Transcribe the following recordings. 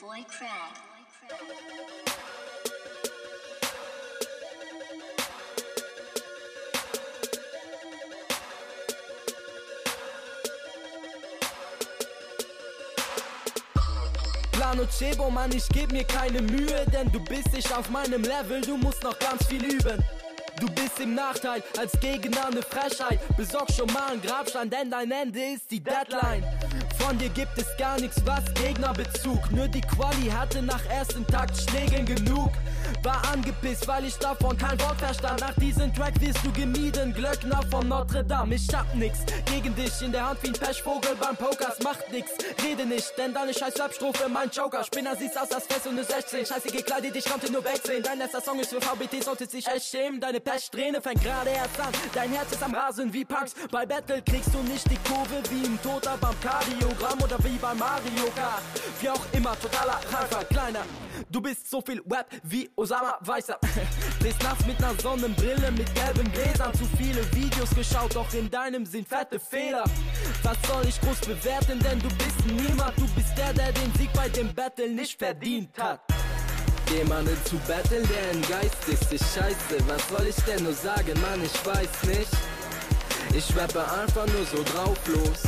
Boy Crack. Planocebo, Mann, ich geb mir keine Mühe, denn du bist nicht auf meinem Level, du musst noch ganz viel üben. Du bist im Nachteil, als Gegner eine Frechheit. Besorg schon mal einen Grabstein, denn dein Ende ist die Deadline. Von dir gibt es gar nichts, was Gegnerbezug. Nur die Quali hatte nach ersten Takt Schlägen genug. War angepisst, weil ich davon kein Wort verstand. Nach diesem Track wirst du gemieden, Glöckner von Notre Dame. Ich hab nix gegen dich, in der Hand wie ein Pechvogel beim Pokers. Macht nix, rede nicht, denn deine scheiß Rap-Strophe mein Joker. Spinner siehst aus als Fest und eine 16. Scheißige Kleider, dich konnte nur wegsehen. Dein letzter Song ist für VBT, solltest dich echt schämen. Deine Pechsträhne fängt gerade erst an. Dein Herz ist am Rasen wie Punks. Bei Battle kriegst du nicht die Kurve wie ein Toter beim Kardiogramm oder wie bei Mario Kart. Wie auch immer, totaler Reinfall, kleiner. Du bist so viel Web wie Osama Weißer. Drehst nachts mit ner Sonnenbrille mit gelben Gläsern. Zu viele Videos geschaut, doch in deinem sind fette Fehler. Was soll ich groß bewerten, denn du bist niemand. Du bist der den Sieg bei dem Battle nicht verdient hat. Jemanden zu battlen, der im Geist ist, ist scheiße. Was soll ich denn nur sagen, Mann, ich weiß nicht. Ich rappe einfach nur so drauf los.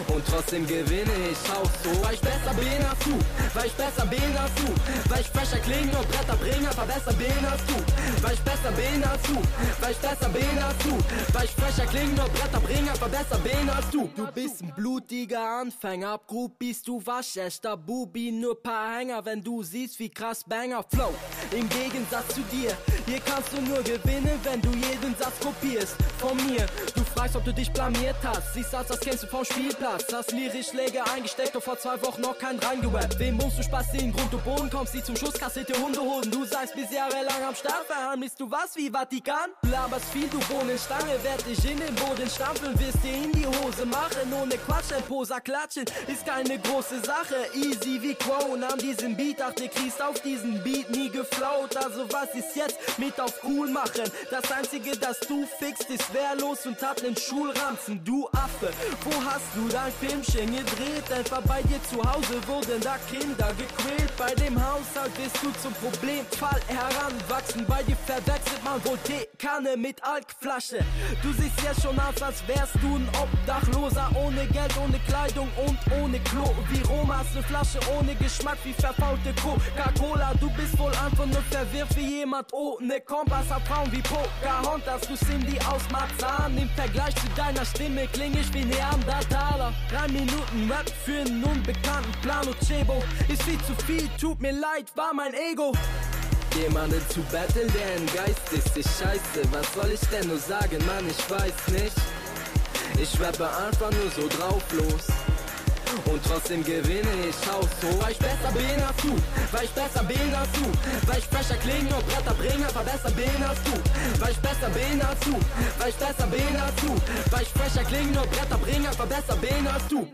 Und trotzdem gewinne ich auch so. Weil ich besser bin als du, weil ich besser bin als du, weil ich fresher klinge und Bretter bringe, aber besser bin als du. Weil ich besser bin als du, weil ich besser bin als du, weil ich fresher klinge und Bretter bringe, aber besser bin als du. Du bist ein blutiger Anfänger, Groupies, du waschechter Bubi, nur paar Hänger, wenn du siehst, wie krass Banger flow. Im Gegensatz zu dir, hier kannst du nur gewinnen, wenn du jeden Satz kopierst von mir. Du fragst, ob du dich blamiert hast, siehst aus, als kennst du vom Spielplatz. Hast lyrisch Schläge eingesteckt und vor 2 Wochen noch keinen reingewappt. Wem musst du Spaß in Grund und Boden kommst, die zum Schuss kassierte Hundehoden. Du sagst bis jahrelang am Start, verheimlichst du was wie Vatikan? Laberst viel, du Bohnenstange, werd dich in den Boden stampfeln, wirst dir in die Hose machen. Ohne Quatsch, ein Poser klatschen ist keine große Sache. Easy wie Quo, nahm diesen Beat, ach, der kriegst auf diesen Beat nie geflowt. Also was ist jetzt mit auf cool machen? Das einzige, das du fixst, ist wehrlos und hat nen Schulranzen. Du Affe, wo hast du dein Filmchen gedreht? Etwa bei dir zu Hause wurden da Kinder gequält. Bei dem Haushalt wirst du zum Problemfall heranwachsen. Bei dir verwechselt man wohl Teekanne mit Alkflasche. Du siehst jetzt schon aus, als wärst du ein Obdachloser. Ohne Geld, ohne Kleidung und ohne Klo. Wie Roma hast ne Flasche ohne Geschmack wie verfaulte Coca-Cola. Du bist wohl einfach nur verwirrt wie jemand ohne Kompass. Hab Frauen wie Pocahontas, du Cindy aus Marzahn. Im Vergleich zu deiner Stimme kling ich wie Neandertaler. 3 Minuten Rap für einen unbekannten Planocebo ist viel zu viel, tut mir leid, war mein Ego. Jemanden zu battlen, der im Geist ist, ist scheiße. Was soll ich denn nur sagen, Mann, ich weiß nicht. Ich rappe einfach nur so drauf los. Und trotzdem gewinne ich auch so. Weil ich besser bin als du, weil ich besser bin als du, weil ich fresher klinge und Bretter bringe, aber besser bin als du. Weil ich besser bin als du, weil ich besser bin als du, weil ich fresher klinge und Bretter bringe, aber besser bin als du.